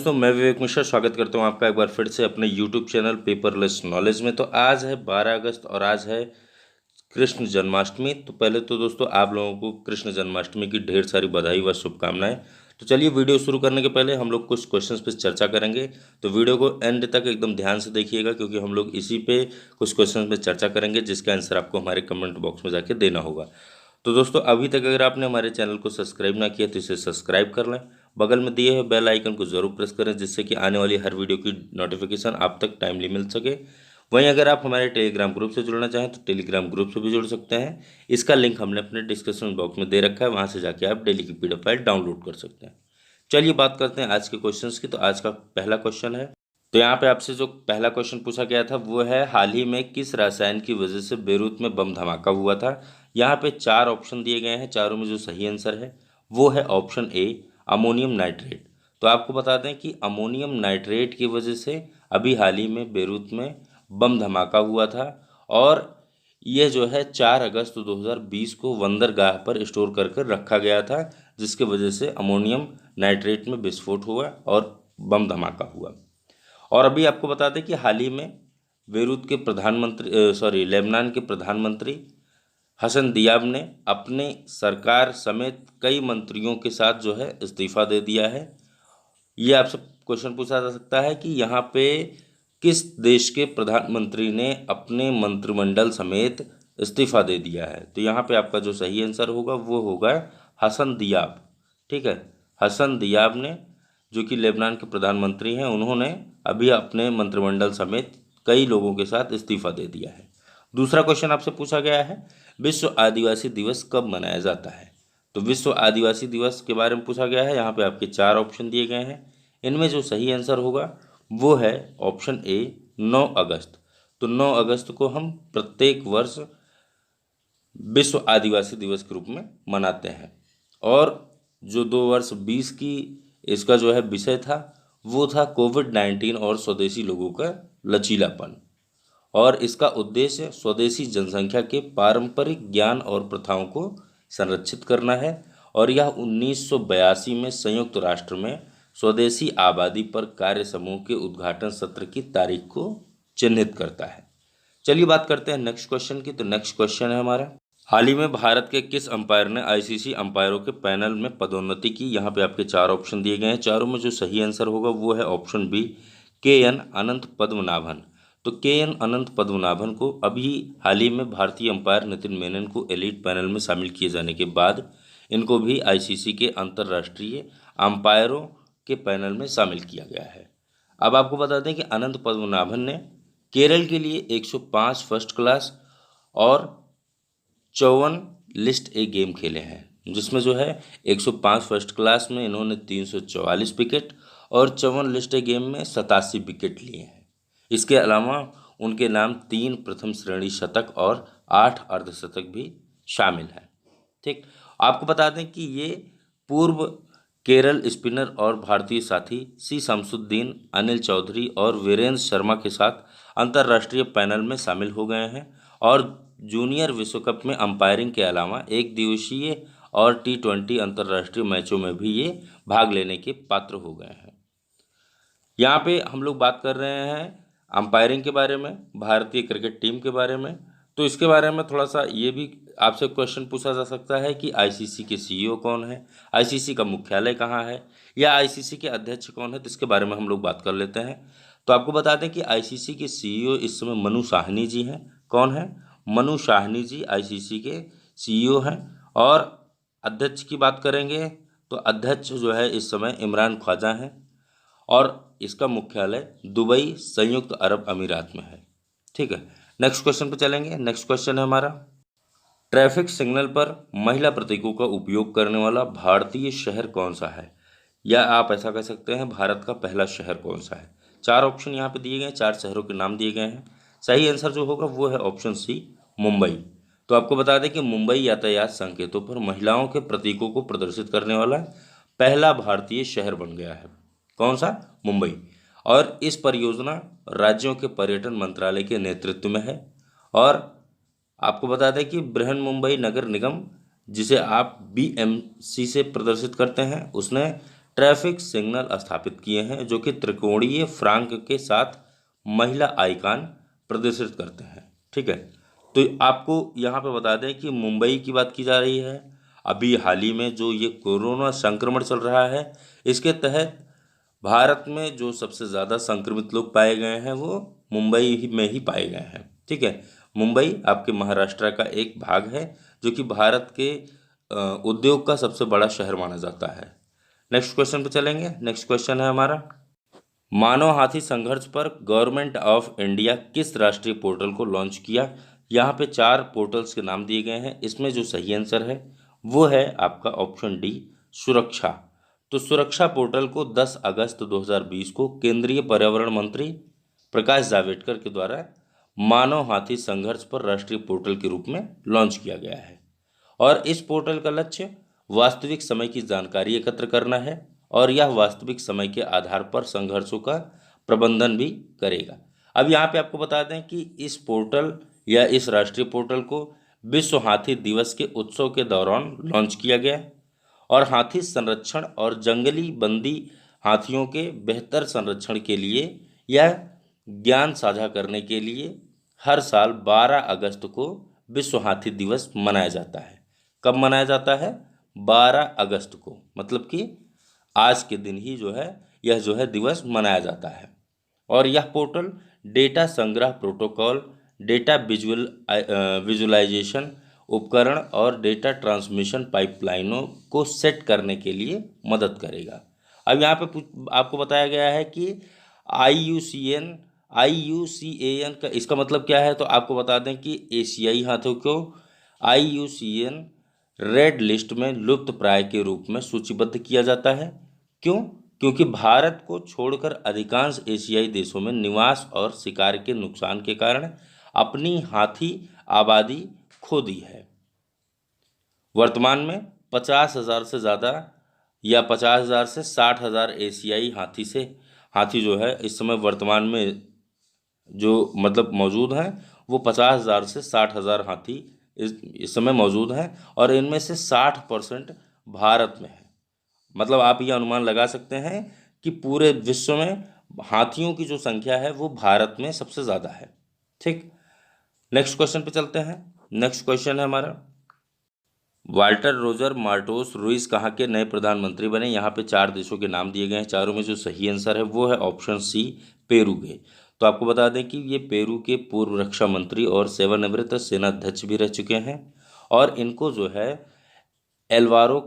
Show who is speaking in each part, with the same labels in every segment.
Speaker 1: दोस्तों मैं विवेक मिश्रा स्वागत करता हूं आपका एक बार फिर से अपने YouTube चैनल पेपरलेस नॉलेज में। तो आज है 12 अगस्त और आज है कृष्ण जन्माष्टमी। तो पहले तो दोस्तों आप लोगों को कृष्ण जन्माष्टमी की ढेर सारी बधाई व शुभकामनाएं। तो चलिए वीडियो शुरू करने के पहले हम लोग कुछ क्वेश्चंस पे चर्चा करेंगे। तो वीडियो को एंड तक एकदम ध्यान से देखिएगा क्योंकि हम लोग इसी पे कुछ क्वेश्चंस पे चर्चा करेंगे जिसका आंसर आपको हमारे कमेंट बॉक्स में जाके देना होगा। तो दोस्तों अभी तक अगर आपने हमारे चैनल को सब्सक्राइब ना किया तो इसे सब्सक्राइब कर लें। बगल में दिए हुए बेल आइकन को जरूर प्रेस करें जिससे कि आने वाली हर वीडियो की नोटिफिकेशन आप तक टाइमली मिल सके। वहीं अगर आप हमारे टेलीग्राम ग्रुप से जुड़ना चाहें तो टेलीग्राम ग्रुप से भी जुड़ सकते हैं। इसका लिंक हमने अपने डिस्क्रिप्शन बॉक्स में दे रखा है, वहां से जाके आप डेली की PDF फाइल डाउनलोड कर सकते हैं। चलिए बात करते हैं आज के क्वेश्चंस की। तो आज का पहला क्वेश्चन है, तो यहाँ पे आपसे जो पहला क्वेश्चन पूछा गया था वो है हाल ही में किस रसायन की वजह से बेरूत में बम धमाका हुआ था। यहाँ पे 4 ऑप्शन दिए गए हैं, चारों में जो सही आंसर है वो है ऑप्शन ए अमोनियम नाइट्रेट। तो आपको बता दें कि अमोनियम नाइट्रेट की वजह से अभी हाल ही में बेरूत में बम धमाका हुआ था और यह जो है 4 अगस्त 2020 को बंदरगाह पर स्टोर कर रखा गया था, जिसके वजह से अमोनियम नाइट्रेट में विस्फोट हुआ और बम धमाका हुआ। और अभी आपको बता दें कि हाल ही में बेरूत के लेबनान के प्रधानमंत्री हसन दियाब ने अपने सरकार समेत कई मंत्रियों के साथ जो है इस्तीफा दे दिया है। ये आपसे क्वेश्चन पूछा जा सकता है कि यहाँ पे किस देश के प्रधानमंत्री ने अपने मंत्रिमंडल समेत इस्तीफा दे दिया है। तो यहाँ पे आपका जो सही आंसर होगा वो होगा हसन दियाब। ठीक है, हसन दियाब ने, जो कि लेबनान के प्रधानमंत्री हैं, उन्होंने अभी अपने मंत्रिमंडल समेत कई लोगों के साथ इस्तीफा दे दिया है। दूसरा क्वेश्चन आपसे पूछा गया है विश्व आदिवासी दिवस कब मनाया जाता है। तो विश्व आदिवासी दिवस के बारे में पूछा गया है। यहाँ पे आपके 4 ऑप्शन दिए गए हैं, इनमें जो सही आंसर होगा वो है ऑप्शन ए 9 अगस्त। तो 9 अगस्त को हम प्रत्येक वर्ष विश्व आदिवासी दिवस के रूप में मनाते हैं। और जो 2020 की इसका जो है विषय था वो था कोविड-19 और स्वदेशी लोगों का लचीलापन। और इसका उद्देश्य स्वदेशी जनसंख्या के पारंपरिक ज्ञान और प्रथाओं को संरक्षित करना है। और यह 1982 में संयुक्त राष्ट्र में स्वदेशी आबादी पर कार्य समूह के उद्घाटन सत्र की तारीख को चिन्हित करता है। चलिए बात करते हैं नेक्स्ट क्वेश्चन की। तो नेक्स्ट क्वेश्चन है हमारा, हाल ही में भारत के किस अंपायर ने ICC अंपायरों के पैनल में पदोन्नति की। यहाँ पे आपके 4 ऑप्शन दिए गए हैं, चारों में जो सही आंसर होगा वो है ऑप्शन बी KN अनंत पद्मनाभन। तो KN अनंत पद्मनाभन को अभी हाल ही में भारतीय अंपायर नितिन मेनन को एलीट पैनल में शामिल किए जाने के बाद इनको भी ICC के अंतर्राष्ट्रीय अंपायरों के पैनल में शामिल किया गया है। अब आपको बता दें कि अनंत पद्मनाभन ने केरल के लिए 105 फर्स्ट क्लास और 54 लिस्ट ए गेम खेले हैं, जिसमें जो है 105 फर्स्ट क्लास में इन्होंने 344 विकेट और 54 लिस्ट ए गेम में 87 विकेट लिए हैं। इसके अलावा उनके नाम 3 प्रथम श्रेणी शतक और 8 अर्धशतक भी शामिल हैं। ठीक, आपको बता दें कि ये पूर्व केरल स्पिनर और भारतीय साथी C शमसुद्दीन, अनिल चौधरी और वीरेंद्र शर्मा के साथ अंतर्राष्ट्रीय पैनल में शामिल हो गए हैं और जूनियर विश्व कप में अंपायरिंग के अलावा एक दिवसीय और T20 अंतर्राष्ट्रीय मैचों में भी ये भाग लेने के पात्र हो गए हैं। यहाँ पे हम लोग बात कर रहे हैं अंपायरिंग के बारे में, भारतीय क्रिकेट टीम के बारे में। तो इसके बारे में थोड़ा सा ये भी आपसे क्वेश्चन पूछा जा सकता है कि ICC के CEO कौन है, ICC का मुख्यालय कहाँ है, या ICC के अध्यक्ष कौन है। तो इसके बारे में हम लोग बात कर लेते हैं। तो आपको बता दें कि ICC के CEO इस समय मनु साहनी जी हैं। कौन है? मनु साहनी जी ICC के CEO हैं। और अध्यक्ष की बात करेंगे तो अध्यक्ष जो है इस समय इमरान ख्वाजा हैं और इसका मुख्यालय दुबई संयुक्त अरब अमीरात में है। ठीक है, नेक्स्ट क्वेश्चन पे चलेंगे। नेक्स्ट क्वेश्चन है हमारा, ट्रैफिक सिग्नल पर महिला प्रतीकों का उपयोग करने वाला भारतीय शहर कौन सा है, या आप ऐसा कह सकते हैं भारत का पहला शहर कौन सा है। 4 ऑप्शन यहाँ पे दिए गए हैं, 4 शहरों के नाम दिए गए हैं। सही आंसर जो होगा वो है ऑप्शन सी मुंबई। तो आपको बता दें कि मुंबई यातायात संकेतों पर महिलाओं के प्रतीकों को प्रदर्शित करने वाला पहला भारतीय शहर बन गया है। कौन सा? मुंबई। और इस परियोजना राज्यों के पर्यटन मंत्रालय के नेतृत्व में है। और आपको बता दें कि बृहन मुंबई नगर निगम, जिसे आप BMC से प्रदर्शित करते हैं, उसने ट्रैफिक सिग्नल स्थापित किए हैं जो कि त्रिकोणीय फ्रांक के साथ महिला आइकन प्रदर्शित करते हैं। ठीक है, तो आपको यहाँ पे बता दें कि मुंबई की बात की जा रही है। अभी हाल ही में जो ये कोरोना संक्रमण चल रहा है, इसके तहत भारत में जो सबसे ज़्यादा संक्रमित लोग पाए गए हैं वो में ही पाए गए हैं। ठीक है, मुंबई आपके महाराष्ट्र का एक भाग है जो कि भारत के उद्योग का सबसे बड़ा शहर माना जाता है। नेक्स्ट क्वेश्चन पे चलेंगे। नेक्स्ट क्वेश्चन है हमारा, मानव हाथी संघर्ष पर गवर्नमेंट ऑफ इंडिया किस राष्ट्रीय पोर्टल को लॉन्च किया? यहाँ पे 4 पोर्टल्स के नाम दिए गए हैं। इसमें जो सही आंसर है वो है आपका ऑप्शन डी, सुरक्षा। तो सुरक्षा पोर्टल को 10 अगस्त 2020 को केंद्रीय पर्यावरण मंत्री प्रकाश जावड़ेकर के द्वारा मानव हाथी संघर्ष पर राष्ट्रीय पोर्टल के रूप में लॉन्च किया गया है। और इस पोर्टल का लक्ष्य वास्तविक समय की जानकारी एकत्र करना है और यह वास्तविक समय के आधार पर संघर्षों का प्रबंधन भी करेगा। अब यहाँ पे आपको बता दें कि इस पोर्टल या इस राष्ट्रीय पोर्टल को विश्व हाथी दिवस के उत्सव के दौरान लॉन्च किया गया और हाथी संरक्षण और जंगली बंदी हाथियों के बेहतर संरक्षण के लिए यह ज्ञान साझा करने के लिए हर साल 12 अगस्त को विश्व हाथी दिवस मनाया जाता है। कब मनाया जाता है? 12 अगस्त को, मतलब कि आज के दिन ही यह दिवस मनाया जाता है। और यह पोर्टल डेटा संग्रह प्रोटोकॉल, डेटा विजुअलाइजेशन उपकरण और डेटा ट्रांसमिशन पाइपलाइनों को सेट करने के लिए मदद करेगा। अब यहाँ पे आपको बताया गया है कि IUCAN का इसका मतलब क्या है, तो आपको बता दें कि एशियाई हाथियों को IUCN रेड लिस्ट में लुप्त प्राय के रूप में सूचीबद्ध किया जाता है। क्यों? क्योंकि भारत को छोड़कर अधिकांश एशियाई देशों में निवास और शिकार के नुकसान के कारण अपनी हाथी आबादी खो दी है। वर्तमान में 50,000 से ज़्यादा या 50,000 से 60,000 एशियाई हाथी इस समय वर्तमान में जो मतलब मौजूद हैं वो 50,000 से 60,000 हाथी इस समय मौजूद हैं और इनमें से 60% भारत में है। मतलब आप ये अनुमान लगा सकते हैं कि पूरे विश्व में हाथियों की जो संख्या है वो भारत में सबसे ज़्यादा है। ठीक, नेक्स्ट क्वेश्चन पे चलते हैं। नेक्स्ट क्वेश्चन है हमारा, वाल्टर रोजर मार्टोस रुइस कहाँ के नए प्रधानमंत्री बने? यहाँ पे 4 देशों के नाम दिए गए हैं। चारों में जो सही आंसर है वो है ऑप्शन सी, पेरू के। तो आपको बता दें कि ये पेरू के पूर्व रक्षा मंत्री और सेवानिवृत्त सेनाध्यक्ष भी रह चुके हैं और इनको एल्वारो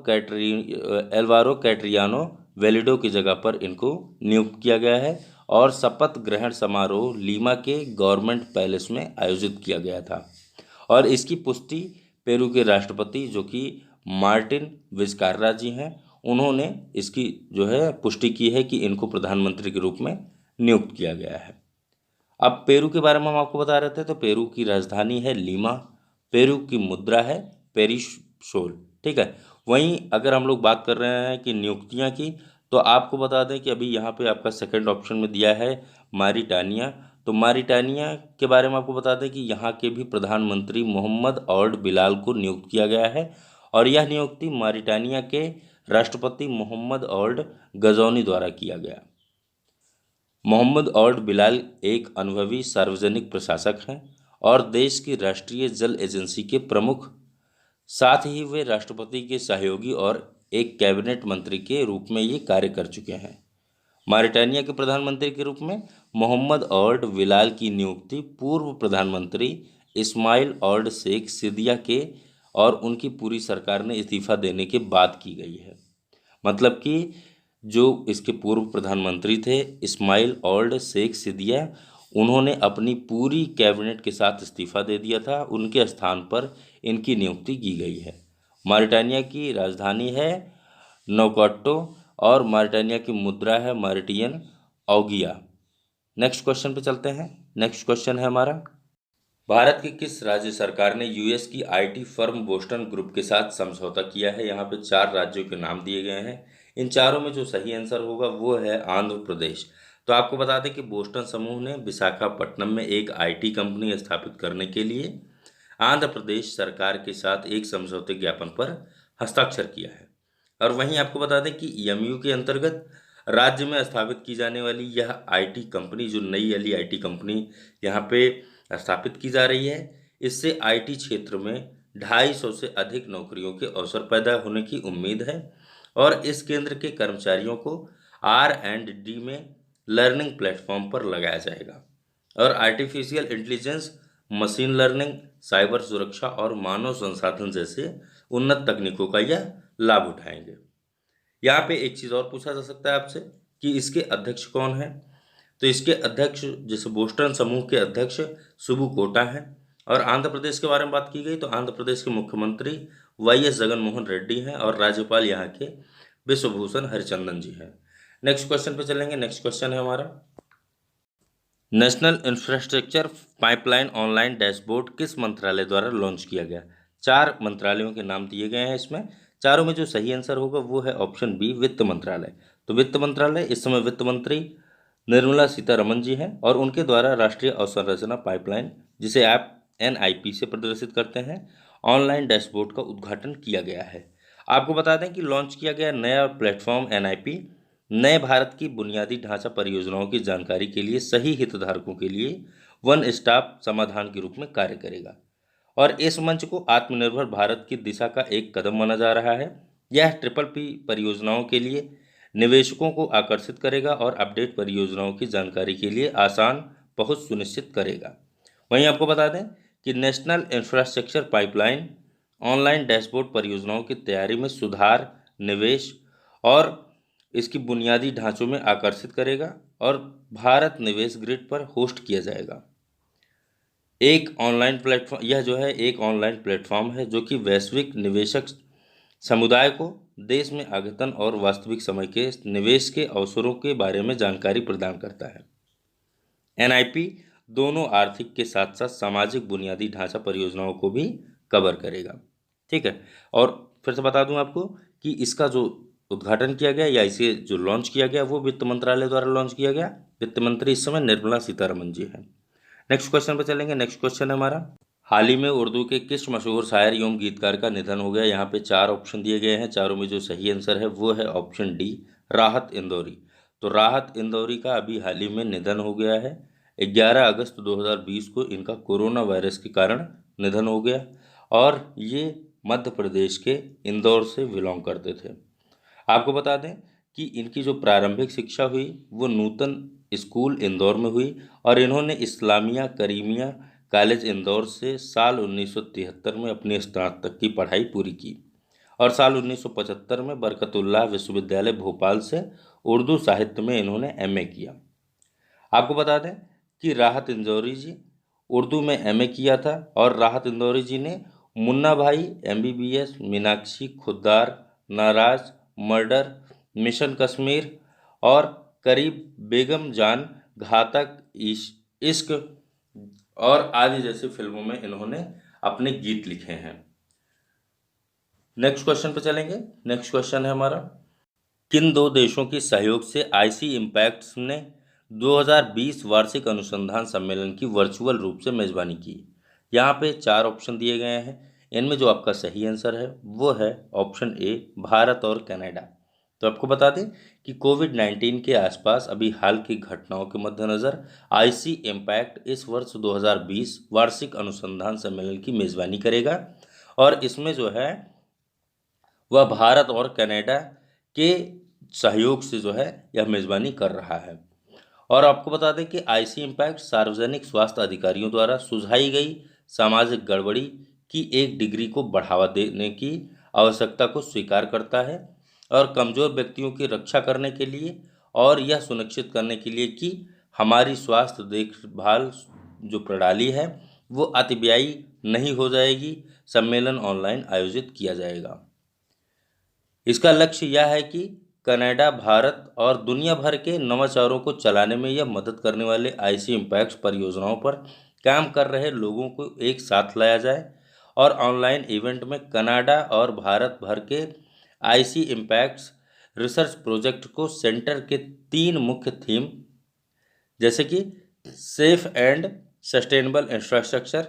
Speaker 1: कैटरियानो वेलिडो की जगह पर इनको नियुक्त किया गया है और शपथ ग्रहण समारोह लीमा के गवर्नमेंट पैलेस में आयोजित किया गया था। और इसकी पुष्टि पेरू के राष्ट्रपति जो कि मार्टिन विस्कारा जी हैं, उन्होंने इसकी पुष्टि की है कि इनको प्रधानमंत्री के रूप में नियुक्त किया गया है। अब पेरू के बारे में हम आपको बता रहे थे, तो पेरू की राजधानी है लीमा, पेरू की मुद्रा है पेरिसोल। ठीक है, वहीं अगर हम लोग बात कर रहे हैं कि नियुक्तियां की, तो आपको बता दें कि अभी यहाँ पे आपका सेकंड ऑप्शन में दिया है मारिटानिया। तो मारिटानिया के बारे में आपको बता दें कि यहाँ के भी प्रधानमंत्री मोहम्मद ओल्ड बिलाल को नियुक्त किया गया है और यह नियुक्ति मारिटानिया के राष्ट्रपति मोहम्मद ओल्ड गजौनी द्वारा किया गया। मोहम्मद ओल्ड बिलाल एक अनुभवी सार्वजनिक प्रशासक हैं और देश की राष्ट्रीय जल एजेंसी के प्रमुख, साथ ही वे राष्ट्रपति के सहयोगी और एक कैबिनेट मंत्री के रूप में ये कार्य कर चुके हैं। मारिटानिया के प्रधानमंत्री के रूप में मोहम्मद ओल्ड बिलाल की नियुक्ति पूर्व प्रधानमंत्री इस्माइल ओल्ड शेख सिदिया के और उनकी पूरी सरकार ने इस्तीफा देने के बाद की गई है। मतलब कि जो इसके पूर्व प्रधानमंत्री थे इस्माइल ओल्ड शेख सिदिया, उन्होंने अपनी पूरी कैबिनेट के साथ इस्तीफा दे दिया था, उनके स्थान पर इनकी नियुक्ति की गई है। मारिटानिया की राजधानी है नौकाटो और मारिटानिया की मुद्रा है मारिटियन औगिया। नेक्स्ट क्वेश्चन पे चलते हैं। नेक्स्ट क्वेश्चन है हमारा, भारत की किस राज्य सरकार ने यूएस की आईटी फर्म बोस्टन ग्रुप के साथ समझौता किया है? यहाँ पे 4 राज्यों के नाम दिए गए हैं। इन चारों में जो सही आंसर होगा वो है आंध्र प्रदेश। तो आपको बता दें कि बोस्टन समूह ने विशाखापट्टनम में एक आईटी कंपनी स्थापित करने के लिए आंध्र प्रदेश सरकार के साथ एक समझौते ज्ञापन पर हस्ताक्षर किया है। और वहीं आपको बता दें कि ईएमयू के अंतर्गत राज्य में स्थापित की जाने वाली यह आईटी कंपनी, जो नई वाली आईटी कंपनी यहाँ पे स्थापित की जा रही है, इससे आईटी क्षेत्र में 250 से अधिक नौकरियों के अवसर पैदा होने की उम्मीद है। और इस केंद्र के कर्मचारियों को R&D में लर्निंग प्लेटफॉर्म पर लगाया जाएगा और artificial intelligence, machine learning, cyber सुरक्षा और मानव संसाधन जैसे उन्नत तकनीकों का यह लाभ उठाएंगे। यहाँ पे एक चीज़ और पूछा जा सकता है आपसे कि इसके अध्यक्ष कौन है। तो इसके अध्यक्ष, जैसे बोस्टन समूह के अध्यक्ष सुबु कोटा हैं। और आंध्र प्रदेश के बारे में बात की गई तो आंध्र प्रदेश के मुख्यमंत्री वाईएस जगनमोहन रेड्डी हैं और राज्यपाल यहाँ के विश्वभूषण हरिचंदन जी हैं। नेक्स्ट क्वेश्चन पे चलेंगे। नेक्स्ट क्वेश्चन है हमारा, national infrastructure pipeline online dashboard किस मंत्रालय द्वारा लॉन्च किया गया। 4 मंत्रालयों के नाम दिए गए हैं इसमें, चारों में जो सही आंसर होगा वो है ऑप्शन बी, वित्त मंत्रालय। तो वित्त मंत्रालय, इस समय वित्त मंत्री निर्मला सीतारमण जी हैं और उनके द्वारा राष्ट्रीय अवसंरचना पाइपलाइन, जिसे आप NIP से प्रदर्शित करते हैं, ऑनलाइन डैशबोर्ड का उद्घाटन किया गया है। आपको बता दें कि लॉन्च किया गया नया प्लेटफॉर्म NIP नए भारत की बुनियादी ढांचा परियोजनाओं की जानकारी के लिए सही हितधारकों के लिए वन स्टॉप समाधान के रूप में कार्य करेगा और इस मंच को आत्मनिर्भर भारत की दिशा का एक कदम माना जा रहा है। यह PPP परियोजनाओं के लिए निवेशकों को आकर्षित करेगा और अपडेट परियोजनाओं की जानकारी के लिए आसान पहुंच सुनिश्चित करेगा। वहीं आपको बता दें कि national infrastructure pipeline online dashboard परियोजनाओं की तैयारी में सुधार, निवेश और इसकी बुनियादी ढांचों में आकर्षित करेगा और भारत निवेश ग्रिड पर होस्ट किया जाएगा। एक ऑनलाइन प्लेटफॉर्म, यह जो है एक ऑनलाइन प्लेटफॉर्म है जो कि वैश्विक निवेशक समुदाय को देश में अद्यतन और वास्तविक समय के निवेश के अवसरों के बारे में जानकारी प्रदान करता है। NIP दोनों आर्थिक के साथ साथ सामाजिक बुनियादी ढांचा परियोजनाओं को भी कवर करेगा। ठीक है, और फिर से बता दूं आपको कि इसका जो उद्घाटन किया गया या इसे जो लॉन्च किया गया वो वित्त मंत्रालय द्वारा लॉन्च किया गया। वित्त मंत्री इस समय निर्मला सीतारमण जी हैं। नेक्स्ट क्वेश्चन पे चलेंगे। नेक्स्ट क्वेश्चन है हमारा, हाल ही में उर्दू के किस मशहूर शायर एवं गीतकार का निधन हो गया। यहाँ पे 4 ऑप्शन दिए गए हैं, चारों में जो सही आंसर है वो है ऑप्शन डी, राहत इंदौरी। तो राहत इंदौरी का अभी हाल ही में निधन हो गया है। 11 अगस्त 2020 को इनका कोरोना वायरस के कारण निधन हो गया और ये मध्य प्रदेश के इंदौर से बिलोंग करते थे। आपको बता दें कि इनकी जो प्रारंभिक शिक्षा हुई वो नूतन स्कूल इंदौर में हुई और इन्होंने इस्लामिया करीमिया कॉलेज इंदौर से साल 1973 में अपनी स्नातक की पढ़ाई पूरी की और साल 1975 में बरकतुल्लाह विश्वविद्यालय भोपाल से उर्दू साहित्य में इन्होंने MA किया। आपको बता दें कि राहत इंदौरी जी उर्दू में MA किया था और राहत इंदौरी जी ने मुन्ना भाई, MBBS, मीनाक्षी खुद्दार, नाराज, मर्डर, मिशन कश्मीर और करीब बेगम जान, घातक, इश्क और आदि जैसी फिल्मों में इन्होंने अपने गीत लिखे हैं। नेक्स्ट क्वेश्चन पे चलेंगे। नेक्स्ट क्वेश्चन है हमारा, किन 2 देशों के सहयोग से IC इम्पैक्ट्स ने 2020 वार्षिक अनुसंधान सम्मेलन की वर्चुअल रूप से मेजबानी की। यहाँ पे 4 ऑप्शन दिए गए हैं, इनमें जो आपका सही आंसर है वो है ऑप्शन ए, भारत और कनाडा। तो आपको बता दें कि कोविड-19 के आसपास अभी हाल की घटनाओं के मद्देनज़र IC इम्पैक्ट इस वर्ष 2020 वार्षिक अनुसंधान सम्मेलन की मेज़बानी करेगा और इसमें जो है वह भारत और कनाडा के सहयोग से जो है यह मेज़बानी कर रहा है। और आपको बता दें कि IC इम्पैक्ट सार्वजनिक स्वास्थ्य अधिकारियों द्वारा सुझाई गई सामाजिक गड़बड़ी की एक डिग्री को बढ़ावा देने की आवश्यकता को स्वीकार करता है और कमज़ोर व्यक्तियों की रक्षा करने के लिए और यह सुनिश्चित करने के लिए कि हमारी स्वास्थ्य देखभाल जो प्रणाली है वो अतिव्ययी नहीं हो जाएगी, सम्मेलन ऑनलाइन आयोजित किया जाएगा। इसका लक्ष्य यह है कि कनाडा, भारत और दुनिया भर के नवाचारों को चलाने में यह मदद करने वाले IC इम्पैक्ट परियोजनाओं पर काम कर रहे लोगों को एक साथ लाया जाए और ऑनलाइन इवेंट में कनाडा और भारत भर के IC इम्पैक्ट्स रिसर्च प्रोजेक्ट को सेंटर के 3 मुख्य थीम जैसे कि safe and sustainable infrastructure,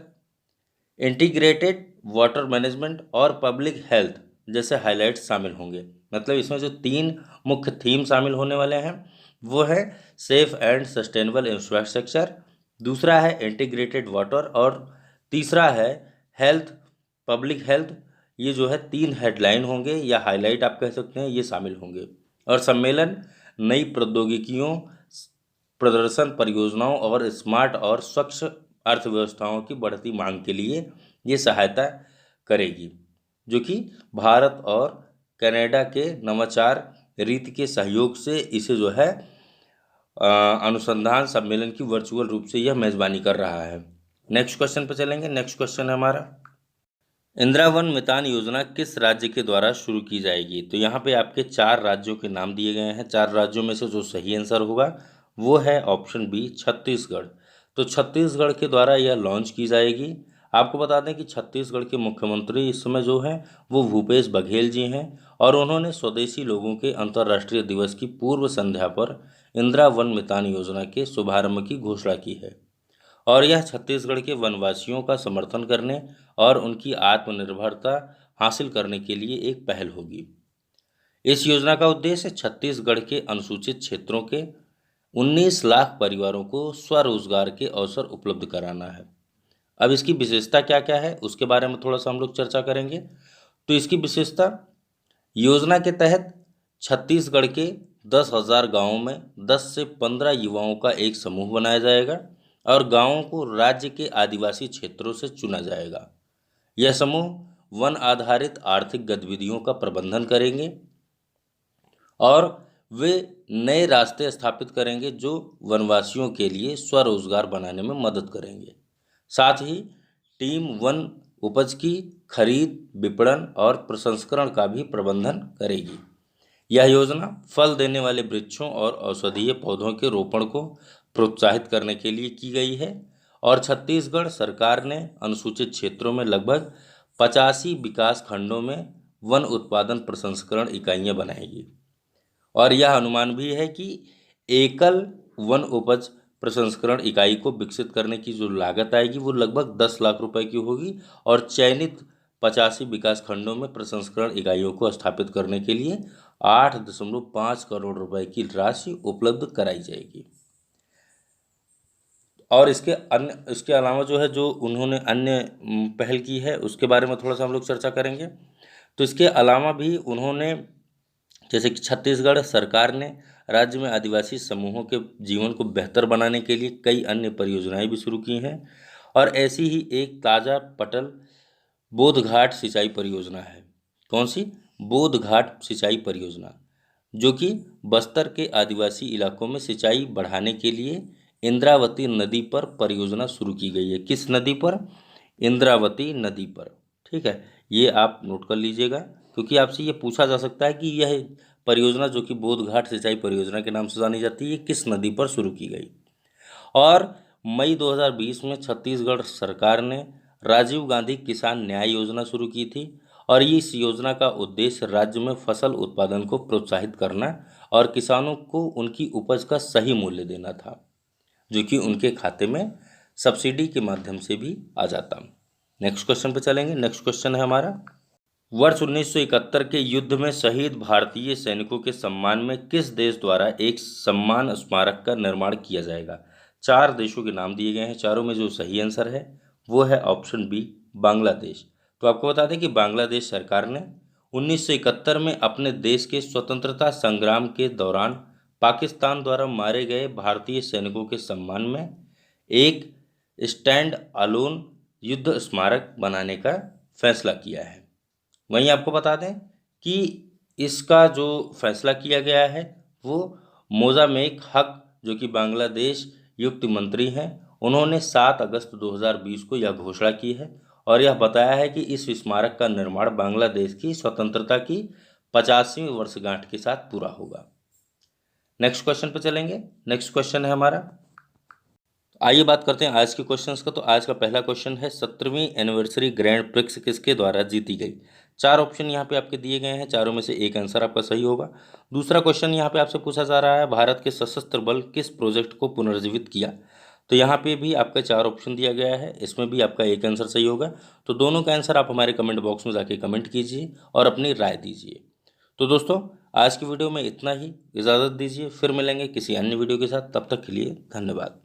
Speaker 1: integrated water management और पब्लिक हेल्थ जैसे हाइलाइट शामिल होंगे। मतलब इसमें जो 3 मुख्य थीम शामिल होने वाले हैं वो है सेफ एंड सस्टेनेबल इंफ्रास्ट्रक्चर, दूसरा है इंटीग्रेटेड वाटर और तीसरा है हेल्थ, पब्लिक हेल्थ। ये जो है 3 हेडलाइन होंगे या हाईलाइट आप कह सकते हैं, ये शामिल होंगे। और सम्मेलन नई प्रौद्योगिकियों, प्रदर्शन परियोजनाओं और स्मार्ट और स्वच्छ अर्थव्यवस्थाओं की बढ़ती मांग के लिए ये सहायता करेगी, जो कि भारत और कनाडा के नवाचार रीति के सहयोग से इसे जो है अनुसंधान सम्मेलन की वर्चुअल रूप से यह मेजबानी कर रहा है। नेक्स्ट क्वेश्चन पर चलेंगे। नेक्स्ट क्वेश्चन है हमारा, इंदिरा वन मितान योजना किस राज्य के द्वारा शुरू की जाएगी? तो यहाँ पे आपके 4 राज्यों के नाम दिए गए हैं। 4 राज्यों में से जो सही आंसर होगा वो है ऑप्शन बी, छत्तीसगढ़। तो छत्तीसगढ़ के द्वारा यह लॉन्च की जाएगी। आपको बता दें कि छत्तीसगढ़ के मुख्यमंत्री इस समय जो हैं वो भूपेश बघेल जी हैं और उन्होंने स्वदेशी लोगों के अंतर्राष्ट्रीय दिवस की पूर्व संध्या पर इंदिरा वन मितान योजना के शुभारंभ की घोषणा की है। और यह छत्तीसगढ़ के वनवासियों का समर्थन करने और उनकी आत्मनिर्भरता हासिल करने के लिए एक पहल होगी। इस योजना का उद्देश्य छत्तीसगढ़ के अनुसूचित क्षेत्रों के 19 लाख परिवारों को स्वरोजगार के अवसर उपलब्ध कराना है। अब इसकी विशेषता क्या क्या है उसके बारे में थोड़ा सा हम लोग चर्चा करेंगे। तो इसकी विशेषता, योजना के तहत छत्तीसगढ़ के 10,000 गाँवों में 10 से 15 युवाओं का एक समूह बनाया जाएगा और गाँवों को राज्य के आदिवासी क्षेत्रों से चुना जाएगा। यह समूह वन आधारित आर्थिक गतिविधियों का प्रबंधन करेंगे और वे नए रास्ते स्थापित करेंगे जो वनवासियों के लिए स्वरोजगार बनाने में मदद करेंगे। साथ ही टीम वन उपज की खरीद, विपणन और प्रसंस्करण का भी प्रबंधन करेगी। यह योजना फल देने वाले वृक्षों और औषधीय पौधों के रोपण को प्रोत्साहित करने के लिए की गई है और छत्तीसगढ़ सरकार ने अनुसूचित क्षेत्रों में लगभग 85 विकास खंडों में वन उत्पादन प्रसंस्करण इकाइयां बनाएगी। और यह अनुमान भी है कि एकल वन उपज प्रसंस्करण इकाई को विकसित करने की जो लागत आएगी वो लगभग 10 लाख रुपए की होगी और चयनित 85 विकास खंडों में प्रसंस्करण इकाइयों को स्थापित करने के लिए 8.5 करोड़ रुपए की राशि उपलब्ध कराई जाएगी। और इसके अलावा जो है जो उन्होंने अन्य पहल की है उसके बारे में थोड़ा सा हम लोग चर्चा करेंगे। तो इसके अलावा भी उन्होंने, जैसे कि छत्तीसगढ़ सरकार ने राज्य में आदिवासी समूहों के जीवन को बेहतर बनाने के लिए कई अन्य परियोजनाएं भी शुरू की हैं और ऐसी ही एक ताज़ा पटल बोधघाट सिंचाई परियोजना है। कौन सी? बोधघाट सिंचाई परियोजना, जो कि बस्तर के आदिवासी इलाकों में सिंचाई बढ़ाने के लिए इंद्रावती नदी पर परियोजना शुरू की गई है। किस नदी पर? इंद्रावती नदी पर। ठीक है, ये आप नोट कर लीजिएगा क्योंकि आपसे ये पूछा जा सकता है कि यह परियोजना जो कि बोधघाट सिंचाई परियोजना के नाम से जानी जाती है, ये किस नदी पर शुरू की गई। और मई 2020 में छत्तीसगढ़ सरकार ने राजीव गांधी किसान न्याय योजना शुरू की थी और इस योजना का उद्देश्य राज्य में फसल उत्पादन को प्रोत्साहित करना और किसानों को उनकी उपज का सही मूल्य देना था, जो कि उनके खाते में सब्सिडी के माध्यम से भी आ जाता। नेक्स्ट क्वेश्चन पे चलेंगे। नेक्स्ट क्वेश्चन है हमारा, वर्ष 1971 के युद्ध में शहीद भारतीय सैनिकों के सम्मान में किस देश द्वारा एक सम्मान स्मारक का निर्माण किया जाएगा? 4 देशों के नाम दिए गए हैं, चारों में जो सही आंसर है वो है ऑप्शन बी, बांग्लादेश। तो आपको बता दें कि बांग्लादेश सरकार ने 1971 में अपने देश के स्वतंत्रता संग्राम के दौरान पाकिस्तान द्वारा मारे गए भारतीय सैनिकों के सम्मान में एक स्टैंड अलोन युद्ध स्मारक बनाने का फैसला किया है। वहीं आपको बता दें कि इसका जो फैसला किया गया है वो मोजाम्बिक हक, जो कि बांग्लादेश युक्त मंत्री हैं, उन्होंने 7 अगस्त 2020 को यह घोषणा की है और यह बताया है कि इस स्मारक का निर्माण बांग्लादेश की स्वतंत्रता की 50वीं वर्षगांठ के साथ पूरा होगा। नेक्स्ट क्वेश्चन पर चलेंगे। नेक्स्ट क्वेश्चन है हमारा, आइए बात करते हैं आज के क्वेश्चंस का। तो आज का पहला क्वेश्चन है, 17वीं एनिवर्सरी ग्रैंड प्रिक्स किसके द्वारा जीती गई? 4 ऑप्शन यहाँ पे आपके दिए गए हैं, चारों में से एक आंसर आपका सही होगा। दूसरा क्वेश्चन यहाँ पे आपसे पूछा जा रहा है, भारत के सशस्त्र बल किस प्रोजेक्ट को पुनर्जीवित किया? तो यहाँ पे भी आपका 4 ऑप्शन दिया गया है, इसमें भी आपका एक आंसर सही होगा। तो दोनों का आंसर आप हमारे कमेंट बॉक्स में जाके कमेंट कीजिए और अपनी राय दीजिए। तो दोस्तों, आज की वीडियो में इतना ही। इजाज़त दीजिए, फिर मिलेंगे किसी अन्य वीडियो के साथ। तब तक के लिए धन्यवाद।